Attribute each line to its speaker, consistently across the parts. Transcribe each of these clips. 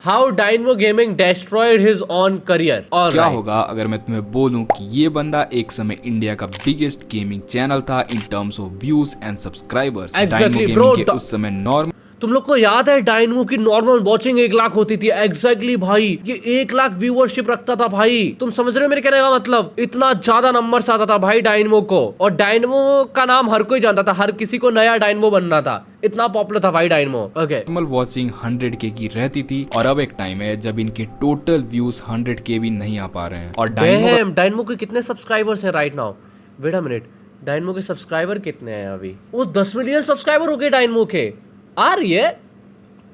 Speaker 1: How dynamo gaming destroyed his own career.
Speaker 2: क्या होगा अगर मैं तुम्हें बोलूं कि ये बंदा एक समय इंडिया का बिगेस्ट गेमिंग चैनल था in terms of views and subscribers.
Speaker 1: Exactly,
Speaker 2: dynamo
Speaker 1: bro,
Speaker 2: gaming के उस समय नॉर्मल
Speaker 1: तुम लोग को याद है डायनमो की नॉर्मल वॉचिंग 1 लाख होती थी। एग्जैक्टली भाई, ये 1 लाख व्यूअरशिप रखता था भाई। तुम समझ रहे हो मेरे कहने का मतलब? इतना ज्यादा नंबर्स आता था भाई डायनमो को। और डायनमो का नाम हर कोई जानता था, हर किसी को नया डायनमो बनना था, इतना पॉपुलर था भाई डायनमो। ओके,
Speaker 2: वॉचिंग 100K की रहती थी और अब एक टाइम है जब इनके टोटल व्यूज 100K भी नहीं आ पा रहे हैं। और
Speaker 1: डायनमो के कितने सब्सक्राइबर्स हैं right now? Wait a minute, Dynamo के सब्सक्राइबर कितने हैं अभी? वो 10 मिलियन सब्सक्राइबर हो गए डायनमो के। आ रही है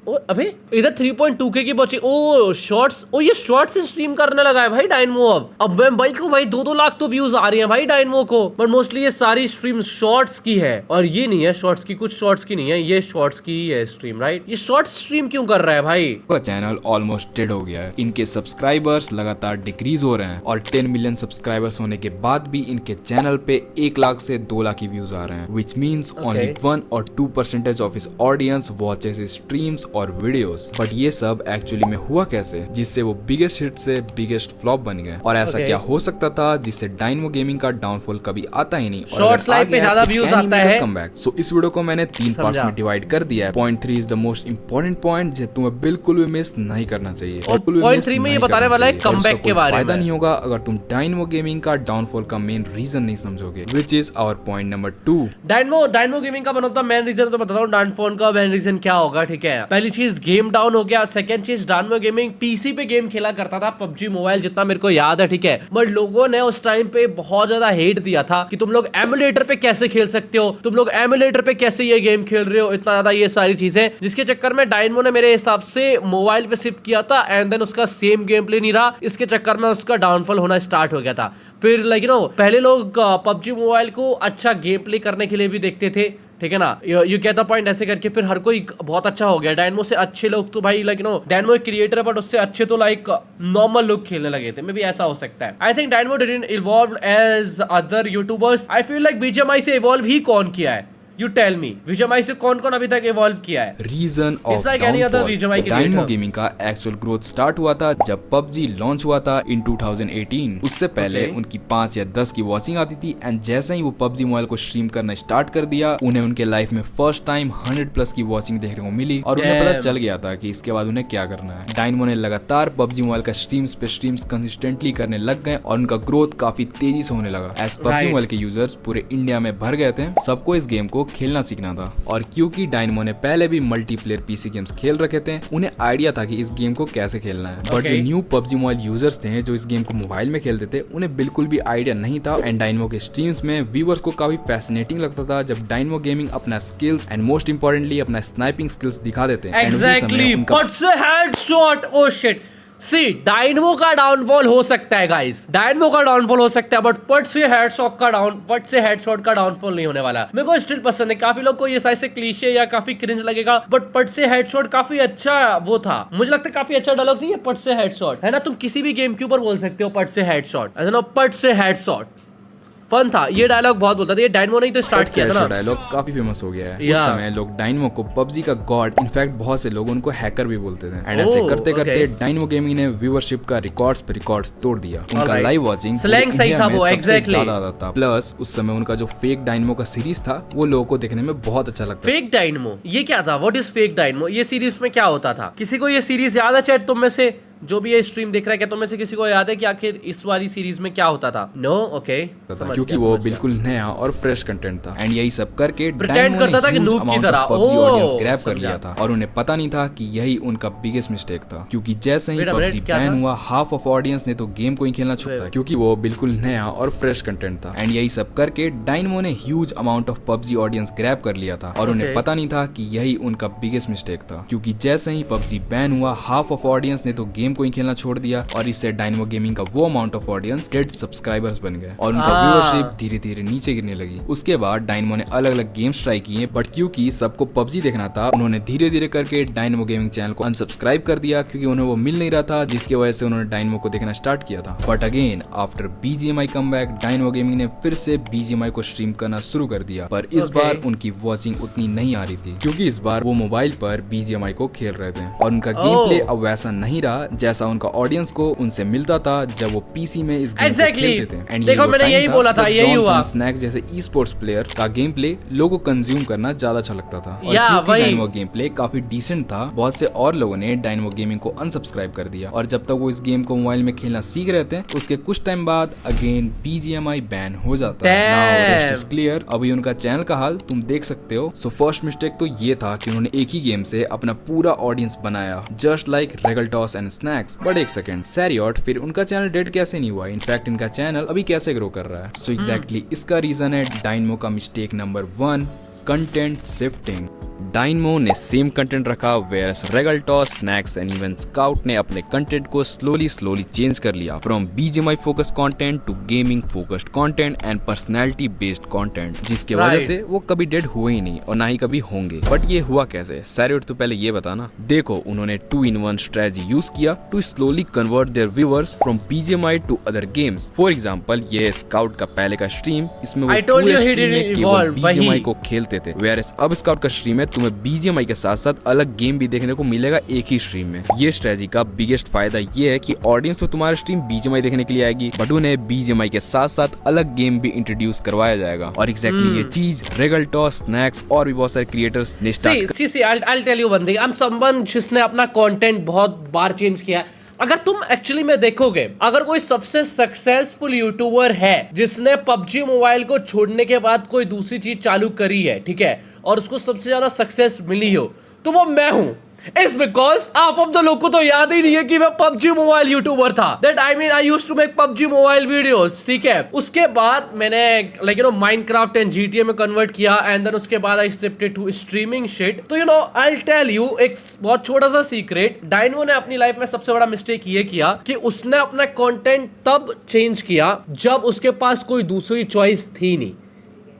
Speaker 1: ओ, अबे इधर 3.2K की बची। ओ शॉर्ट्स, ओ ये शॉर्ट्स से स्ट्रीम करने लगा है भाई डायनमो। अब मैं भाई को भाई 2-2 लाख तो व्यूज आ रही हैं भाई डायनमो को। बट मोस्टली ये सारी स्ट्रीम शॉर्ट्स की है, और ये नहीं है शॉर्ट्स की, कुछ शॉर्ट्स की नहीं है, ये शॉर्ट्स की ही है स्ट्रीम। राइट, ये शॉर्ट्स स्ट्रीम क्यों कर रहा है भाई?
Speaker 2: चैनल ऑलमोस्ट डेड हो गया है। इनके सब्सक्राइबर्स लगातार डिक्रीज हो रहे हैं और 10 मिलियन सब्सक्राइबर्स होने के बाद भी इनके चैनल पे 1 लाख से 2 लाख की व्यूज आ रहे हैं, which means only 1 or 2% of his audience watches his streams और वीडियोस। बट ये सब एक्चुअली में हुआ कैसे जिससे वो बिगेस्ट हिट से बिगेस्ट फ्लॉप बन गए? और ऐसा क्या हो सकता था जिससे डायनमो गेमिंग का डाउनफॉल कभी आता ही नहीं?
Speaker 1: शॉर्ट्स लाइव पे ज्यादा व्यूज आता है।
Speaker 2: कमबैक। सो इस वीडियो को मैंने 3 पार्ट्स में डिवाइड कर दिया है। Point 3 is the most important point जो तुम्हें बिल्कुल भी मिस नहीं करना चाहिए।
Speaker 1: पॉइंट 3 में ये बताने वाला है कमबैक के बारे में।
Speaker 2: फायदा नहीं होगा अगर तुम डायनमो गेमिंग का डाउनफॉल का मेन रीजन नहीं समझोगे, which is our point number 2।
Speaker 1: Dynamo Gaming का one of the main reason तो बताता हूँ डाउनफॉल का मेन रीजन क्या होगा। ठीक है, पहली चीज गेम डाउन हो गया। सेकंड चीज, डायनमो गेमिंग पीसी पे गेम खेला करता था, पबजी मोबाइल, जितना मेरे को याद है। ठीक है, बट लोगों ने उस टाइम पे बहुत ज्यादा हेट दिया था कि तुम लोग एमुलेटर पे कैसे खेल सकते हो, तुम लोग एमुलेटर पे कैसे ये गेम खेल रहे हो, इतना ज्यादा ये सारी चीजें, जिसके चक्कर में डायनमो ने मेरे हिसाब से मोबाइल पे शिफ्ट किया था एंड देन उसका सेम गेम प्ले नहीं रहा। इसके चक्कर में उसका डाउनफॉल होना स्टार्ट हो गया था। फिर लाइक पहले लोग पबजी मोबाइल को अच्छा गेम प्ले करने के लिए भी देखते थे, ठीक है ना, यू गेट द पॉइंट। ऐसे करके फिर हर कोई बहुत अच्छा हो गया। डायनमो से अच्छे लोग तो भाई डायनमो एक क्रिएटर है, बट उससे अच्छे तो लाइक नॉर्मल लोग खेलने लगे थे। मे बी ऐसा हो सकता है। I think Dynamo didn't evolve as other YouTubers. I feel like BGMI से इवॉल्व ही कौन किया है? You tell me, बीजीएमआई से कौन कौन अभी तक इवॉल्व किया है?
Speaker 2: रीजन ऑफ डायनमो गेमिंग का एक्चुअल ग्रोथ स्टार्ट हुआ था जब पबजी लॉन्च हुआ था इन 2018। उससे पहले उनकी 5 या 10 की वॉचिंग आती थी एंड जैसे ही वो पबजी मोबाइल को स्ट्रीम करना स्टार्ट कर दिया, उन्हें उनके लाइफ में फर्स्ट टाइम 100+ की वॉचिंग देखने को मिली और उन्हें पता चल गया था कि इसके बाद उन्हें क्या करना है। डायनमो ने लगातार पबजी मोबाइल का स्ट्रीम्स कंसिस्टेंटली करने लग गए और उनका ग्रोथ काफी तेजी से होने लगा। एज पबजी मोबाइल के यूजर्स पूरे इंडिया में भर गए थे, सबको इस गेम को खेलना सीखना था। और क्योंकि डायनमो ने पहले भी मल्टीप्लेयर पीसी गेम्स खेल रखे थे, उन्हें आइडिया था कि इस गेम को कैसे खेलना है। बट जो न्यू पबजी मोबाइल यूजर्स थे जो इस गेम को मोबाइल में खेलते थे, उन्हें बिल्कुल भी आइडिया नहीं था। एंड डायनमो के स्ट्रीम्स में व्यूअर्स को काफी फैसिनेटिंग लगता था जब डायनमो गेमिंग अपना स्किल्स एंड मोस्ट इंपोर्टेंटली अपना स्नाइपिंग स्किल्स दिखा देते हैं।
Speaker 1: एग्जैक्टली, बट से हेडशॉट, ओ शिट। सी, डायनमो का डाउनफॉल हो सकता है गाइस, डायनमो का डाउनफॉल हो सकता है, बट पट से हेडशॉट का डाउनफॉल नहीं होने वाला। मेरे को स्टिल पसंद है। काफी लोग को ये साइज से क्लीशे या काफी क्रिंज लगेगा, बट पट से हेडशॉट काफी अच्छा वो था। मुझे लगता है काफी अच्छा डायलॉग थी ये, पट से हेडशॉट, है ना? तुम किसी भी गेम के ऊपर बोल सकते हो पट से हेडशॉट, ऐसा ना, पट से हेडशॉट फन था। ये डायलॉग बहुत बोलता था। ये डायनमो ने तो स्टार्ट किया था ना।
Speaker 2: डायलॉग काफी फेमस हो गया है। उस समय लोग डायनमो को पबजी का गॉड, इनफैक्ट बहुत से लोग उनको हैकर भी बोलते थे। एंड ऐसे करते करते डायनमो गेमिंग ने व्यूअरशिप का रिकॉर्ड्स पे रिकॉर्ड्स तोड़ दिया। उनका लाइव वॉचिंग स्लैंग सही था वो, एग्जैक्टली ज्यादा आता था। प्लस उस समय उनका जो फेक डायनमो का सीरीज था वो लोगों को देखने में बहुत अच्छा लगता था।
Speaker 1: फेक डायनमो, ये क्या था? What is fake dynamo? ये सीरीज में क्या होता था? किसी को ये सीरीज याद है चैट तुम में से जो भी ये स्ट्रीम देख रहा है? क्या तुम में से किसी को याद है कि आखिर इस वाली सीरीज में क्या होता था? नो, ओके,
Speaker 2: क्योंकि वो बिल्कुल नया और फ्रेश कंटेंट था एंड यही सब करके
Speaker 1: प्रिटेंड करता था कि नूब की तरह
Speaker 2: पबजी ऑडियंस ग्रैब कर लिया था और उन्हें पता नहीं था कि यही उनका बिगेस्ट मिस्टेक था। क्योंकि जैसे ही पबजी बैन हुआ, हाफ ऑफ ऑडियंस ने तो गेम को ही खेलना छोड़ दिया क्योंकि वो बिल्कुल नया और फ्रेश कंटेंट था। एंड यही सब करके डायनमो ने huge amount of PUBG audience grab कर लिया था और उन्हें पता नहीं था कि यही उनका बिगेस्ट मिस्टेक था। क्योंकि जैसे ही पबजी बैन हुआ, हाफ ऑफ ऑडियंस ने तो गेम को ही खेलना छोड़ दिया और इससे डायनेमो गेमिंग का वो amount of audience dead subscribers बन गए और उनका व्यूअरशिप धीरे धीरे नीचे गिरने लगी। उसके बाद डायनेमो ने अलग अलग गेम्स ट्राई किए, बट क्योंकि सबको पबजी देखना था, उन्होंने धीरे धीरे करके डायनेमो गेमिंग चैनल को अनसब्सक्राइब कर दिया क्योंकि उन्हें वो मिल नहीं रहा था, जिसकी वजह से उन्होंने डायनेमो को देखना स्टार्ट किया था। But again after BGMI comeback, dynamo gaming ने फिर से BGMI को स्ट्रीम करना शुरू कर दिया, पर इस बार उनकी वॉचिंग उतनी नहीं आ रही थी क्योंकि इस बार वो मोबाइल पर BGMI को खेल रहे थे और उनका गेम प्ले अब वैसा नहीं रहा जैसा उनका ऑडियंस को उनसे मिलता था जब वो PC में इस गेम को खेलते थे। एंड
Speaker 1: देखो मैंने यही बोला था, यही हुआ।
Speaker 2: स्नैक्स जैसे ई-स्पोर्ट्स प्लेयर का गेम प्ले लोगों को कंज्यूम करना ज्यादा अच्छा लगता था और क्योंकि डायनेमो गेम प्ले काफी डिसेंट था, बहुत से और लोगों ने डायनेमो गेमिंग को अनसब्सक्राइब कर दिया और जब तक वो इस गेम को मोबाइल में खेलना सीख रहे थे उसके कुछ टाइम बाद अगेन BGMI बैन हो जाता है। नाउ रेस्ट इज क्लियर, अभी उनका चैनल का हाल तुम देख सकते हो। सो फर्स्ट मिस्टेक तो ये था कि उन्होंने एक ही गेम से अपना पूरा ऑडियंस बनाया, just like regal toss and snacks. But एक सेकंड, सैरियट, फिर उनका चैनल डेड कैसे नहीं हुआ? इनफैक्ट इनका चैनल अभी कैसे ग्रो कर रहा है? सो एग्जैक्टली इसका रीजन है डायनेमो का mistake number 1, content shifting. Dynamo ने सेम कंटेंट रखा, whereas Regaltos, Snax and even Scout ने अपने कंटेंट को स्लोली चेंज कर लिया from BGMI focused content to gaming focused content and personality based content, जिसकी वजह से वो कभी डेड हुए ही नहीं और ना ही कभी होंगे। बट ये हुआ कैसे? सैरियट तो पहले ये बताना। देखो, उन्होंने 2-in-1 स्ट्रेटजी यूज किया to slowly convert their viewers from BGMI to other games. For example, ये स्काउट का पहले का स्ट्रीम, इसमें वो पूरे स्ट्रीम में केवल BGMI को खेलते थे, वेयरस अब स्काउट का स्ट्रीम है तुम्हें BGMI के साथ साथ अलग गेम भी देखने को मिलेगा एक ही स्ट्रीम में। ये स्ट्रेटजी का बिगेस्ट फायदा ये है कि ऑडियंस तो तुम्हारा स्ट्रीम BGMI देखने के लिए आएगी, बट उन्हें BGMI के साथ साथ अलग गेम भी इंट्रोड्यूस करवाया जाएगा। और एग्जैक्टली ये चीज रेगल टॉस, स्नैक्स और भी बहुत सारे क्रिएटर्स ने
Speaker 1: I'll tell you one thing. I'm someone जिसने अपना कंटेंट बहुत बार चेंज किया है। अगर तुम एक्चुअली में देखोगे, अगर कोई सबसे सक्सेसफुल यूट्यूबर है जिसने PUBG मोबाइल को छोड़ने के बाद कोई दूसरी चीज चालू करी है, ठीक है, और उसको सबसे ज्यादा सक्सेस मिली हो, तो वो मैं हूं। इट्स बिकॉज आप अब तो लोग को तो याद ही नहीं है कि मैं PUBG मोबाइल यूट्यूबर था। That I mean I used to make PUBG mobile videos, ठीक है। उसके बाद मैंने लाइक Minecraft एंड GTA में कन्वर्ट किया एंड देन उसके बाद I shifted to streaming shit. तो आई टेल यू एक बहुत छोटा सा सीक्रेट, डायनेमो ने अपनी लाइफ में सबसे बड़ा मिस्टेक ये किया कि उसने अपना कंटेंट तब चेंज किया जब उसके पास कोई दूसरी चॉइस थी नहीं।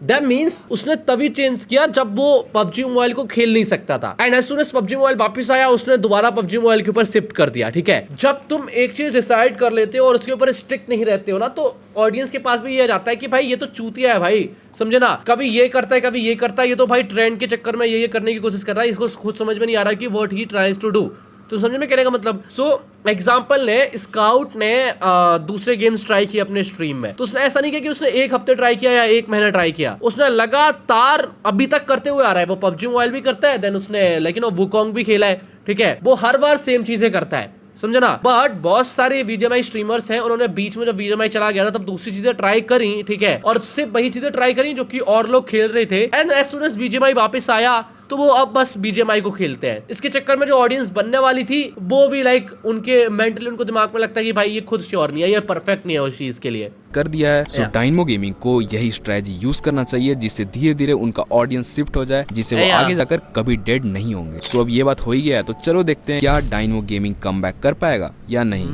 Speaker 1: That means उसने तभी चेंज किया जब वो PUBG मोबाइल को खेल नहीं सकता था। And as soon as PUBG mobile वापस आया, उसने दोबारा PUBG मोबाइल के ऊपर शिफ्ट कर दिया, ठीक है। जब तुम एक चीज डिसाइड कर लेते हो और उसके ऊपर स्ट्रिक्ट नहीं रहते हो ना, तो ऑडियंस के पास भी ये जाता है कि भाई ये तो चूतिया है भाई, समझे ना, कभी ये करता है कभी ये करता है, ये तो भाई ट्रेंड के चक्कर में ये करने की कोशिश कर रहा है, इसको खुद समझ में नहीं आ रहा कि what he tries to do. तो समझ में कहने का मतलब। सो एग्जाम्पल ने स्काउट ने दूसरे गेम्स ट्राई किए अपने स्ट्रीम में, तो उसने ऐसा नहीं किया कि उसने 1 हफ्ते ट्राई किया या 1 महीना ट्राई किया, उसने लगातार अभी तक करते हुए आ रहा है। वो PUBG मोबाइल भी करता है, देन उसने लेकिन वुकोंग भी खेला है, ठीक है। वो हर बार सेम चीजें करता है, समझे ना। बट बहुत सारे BGMI स्ट्रीमर्स हैं, उन्होंने बीच में जब BGMI चला गया था तब दूसरी चीजें ट्राई करी, ठीक है, और सिर्फ वही चीजें ट्राई करी जो कि और लोग खेल रहे थे। And as soon as BGMI वापस आया तो वो अब बस BGMI को खेलते हैं। इसके चक्कर में जो ऑडियंस बनने वाली थी वो भी लाइक उनके मेंटली उनको दिमाग में लगता है कि भाई ये खुद श्योर नहीं है, ये परफेक्ट नहीं है उस चीज के लिए
Speaker 2: कर दिया है। सो डायनेमो गेमिंग को यही स्ट्रेटजी यूज करना चाहिए जिससे धीरे धीरे उनका ऑडियंस शिफ्ट हो जाए, जिससे वो आगे जाकर कभी डेड नहीं होंगे। सो अब ये बात हो ही गया है, तो चलो देखते हैं क्या डायनेमो गेमिंग कमबैक कर पाएगा या नहीं।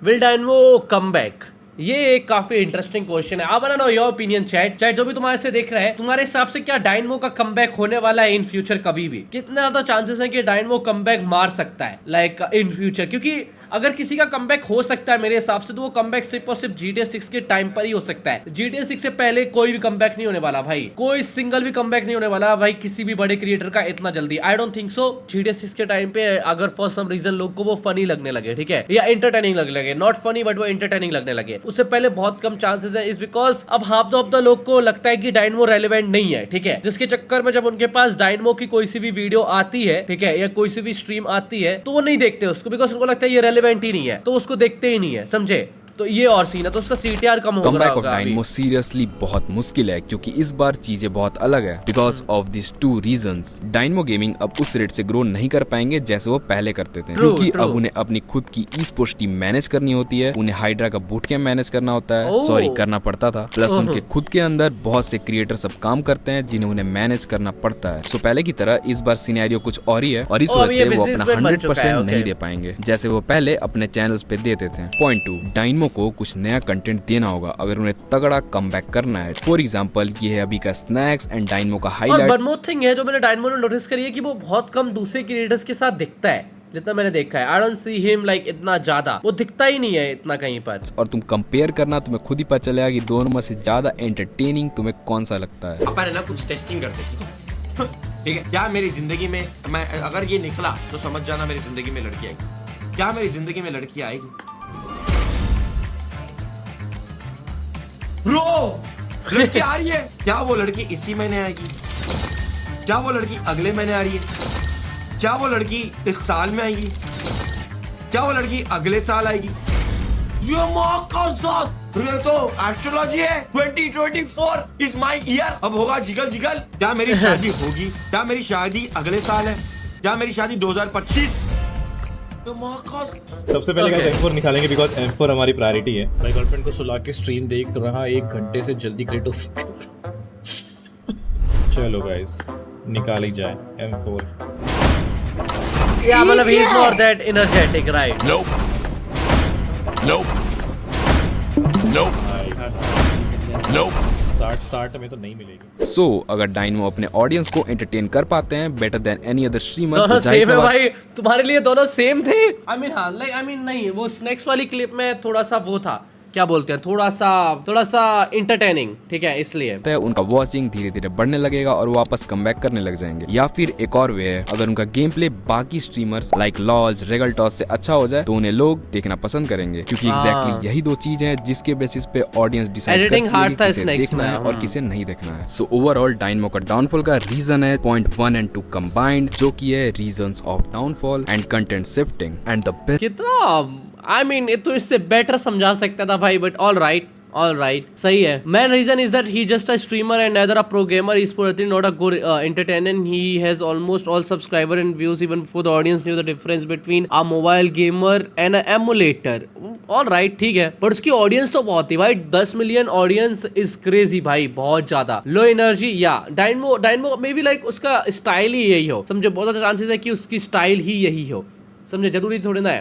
Speaker 1: Will Dynamo come back? ये एक काफी इंटरेस्टिंग क्वेश्चन है। I want to know your opinion chat जो भी तुम्हारे से देख रहे हैं, तुम्हारे हिसाब से क्या डायनेमो का कमबैक होने वाला है इन फ्यूचर? कभी भी कितने ज्यादा चांसेस हैं कि डायनेमो कमबैक मार सकता है लाइक इन फ्यूचर? क्योंकि अगर किसी का कमबैक हो सकता है मेरे हिसाब से, तो वो कमबैक सिर्फ और सिर्फ GTA 6 के टाइम पर ही हो सकता है। GTA 6 से पहले कोई भी कमबैक नहीं होने वाला भाई, कोई सिंगल भी कमबैक नहीं होने वाला भाई किसी भी बड़े क्रिएटर का इतना जल्दी। I don't think so. GTA 6 के टाइम पे अगर फॉर सम रीजन लोग को वो फनी लगने लगे, ठीक है, या एंटरटेनिंग लगने लगे, नॉट फनी बट वो एंटरटेनिंग लगने लगे, उससे पहले बहुत कम चांसेस है। इस बिकॉज अब हाफ ऑफ द लोग को लगता है कि डायनेमो रेलेवेंट नहीं है, ठीक है, जिसके चक्कर में जब उनके पास डायनेमो की कोई सी भी वीडियो आती है, ठीक है, या कोई सी भी स्ट्रीम आती है, तो वो नहीं देखते उसको, बिकॉज उनको लगता है ये रेलेवेंट ही नहीं है, तो उसको देखते ही नहीं है, समझे। तो ये और सीन है, तो उसका CTR कम हो रहा
Speaker 2: कमबैक ऑफ
Speaker 1: होगा अभी।
Speaker 2: डायनमो सीरियसली बहुत मुश्किल है क्योंकि इस बार चीजें बहुत अलग है because of this 2 reasons. Dynamo gaming अब उस रेट से ग्रो नहीं कर पाएंगे जैसे वो पहले करते थे, क्योंकि अब उन्हें अपनी खुद की ई-स्पोर्ट्स टीम मैनेज करनी होती है, उन्हें हाइड्रा का बूट कैंप मैनेज करना होता है, सॉरी करना पड़ता था, प्लस उनके खुद के अंदर बहुत से क्रिएटर सब काम करते हैं जिन्हें उन्हें मैनेज करना पड़ता है। सो पहले की तरह इस बार सिनेरियो कुछ और ही है और इस वजह से वो अपना 100% नहीं दे पाएंगे जैसे वो पहले अपने चैनल्स पे देते थे। पॉइंट 2, डायनमो को कुछ नया कंटेंट देना होगा अगर उन्हें तगड़ा कमबैक करना है। फॉर एग्जांपल ये है अभी का स्नैक्स एंड डायनमो का
Speaker 1: और
Speaker 2: हाईलाइट।
Speaker 1: वन मोर थिंग है जो मैंने डायनमो ने नोटिस करी है कि वो बहुत कम दूसरे क्रिएटर्स के साथ दिखता है, जितना मैंने देखा है। I don't see him like इतना ज्यादा, वो दिखता ही नहीं है इतना कहीं पर।
Speaker 2: और तुम कंपेयर करना तुम्हें खुद ही पता चलेगा कि दोनों में से ज्यादा एंटरटेनिंग तुम्हें कौन सा लगता है।
Speaker 3: अपन है ना कुछ टेस्टिंग करते हैं, ठीक है? क्या मेरी जिंदगी में मैं अगर ये निकला तो समझ जाना मेरी जिंदगी में लड़की आएगी। क्या मेरी जिंदगी में लड़की आएगी? ब्रो, लड़की आ रही है। क्या वो लड़की इसी महीने आएगी? क्या वो लड़की अगले महीने आ रही है? क्या वो लड़की इस साल में आएगी? क्या वो लड़की अगले साल आएगी? ये माँ का साथ, ये तो एस्ट्रोलॉजी है। 2024 इज माय ईयर। अब होगा जिगल जिगल। क्या मेरी शादी होगी? क्या मेरी शादी अगले साल है? क्या मेरी शादी 2025? ये माँ का
Speaker 4: सबसे पहले गाइस M4 निकालेंगे बिकॉज M4 हमारी प्रायोरिटी है। मेरी गर्लफ्रेंड को सुला के स्ट्रीम देख रहा 1 घंटे से जल्दी क्रिएट चलो गाइस निकाल ही जाए M4।
Speaker 1: या मतलब he is not that energetic, right?
Speaker 3: Nope. Nope. Nope. Nope.
Speaker 4: 60 में तो नहीं मिलेगी।
Speaker 2: सो अगर डायनमो अपने ऑडियंस को एंटरटेन कर पाते हैं better than any other streamer,
Speaker 1: दोनों
Speaker 2: तो जाहिर
Speaker 1: सेम है
Speaker 2: सी बात
Speaker 1: भाई, तुम्हारे लिए दोनों सेम थे। आई मीन हाँ, लाइक आई मीन नहीं, वो स्नैक्स वाली क्लिप में थोड़ा सा वो था, क्या बोलते हैं, थोड़ा सा इंटरटेनिंग, ठीक है, इसलिए
Speaker 2: है उनका वॉचिंग धीरे धीरे बढ़ने लगेगा और वापस कमबैक करने लग जाएंगे। या फिर एक और वे है, अगर उनका गेम प्ले बाकी स्ट्रीमर्स लाइक लॉज, रेगलटॉस से अच्छा हो जाए तो उन्हें लोग देखना पसंद करेंगे, क्योंकि एग्जैक्टली यही 2 चीजें हैं जिसके बेसिस पे ऑडियंस डिसाइड करती है कि किसे देखना है और किसे नहीं देखना है। सो ओवरऑल डायनमो का डाउनफॉल का रीजन है पॉइंट 1 एंड 2 कंबाइंड, जो की है reasons of downfall and content shifting and the best.
Speaker 1: कितना आई मीन ये तो इससे बेटर समझा सकता था भाई, बट ऑल राइट सही है। Main reason is that he just a streamer and neither a pro gamer. He's probably not a good entertainer. He has almost all subscriber and views even before the audience knew the difference between a mobile gamer and an emulator. All right, ठीक है, पर उसकी audience तो बहुत थी भाई, 10 million audience is crazy भाई, बहुत ज्यादा। लो एनर्जी या डायनमो मे बी लाइक उसका स्टाइल ही यही हो, समझे, बहुत ज्यादा चांसेस है कि उसकी स्टाइल ही यही हो, समझे, जरूरी थोड़ी ना है।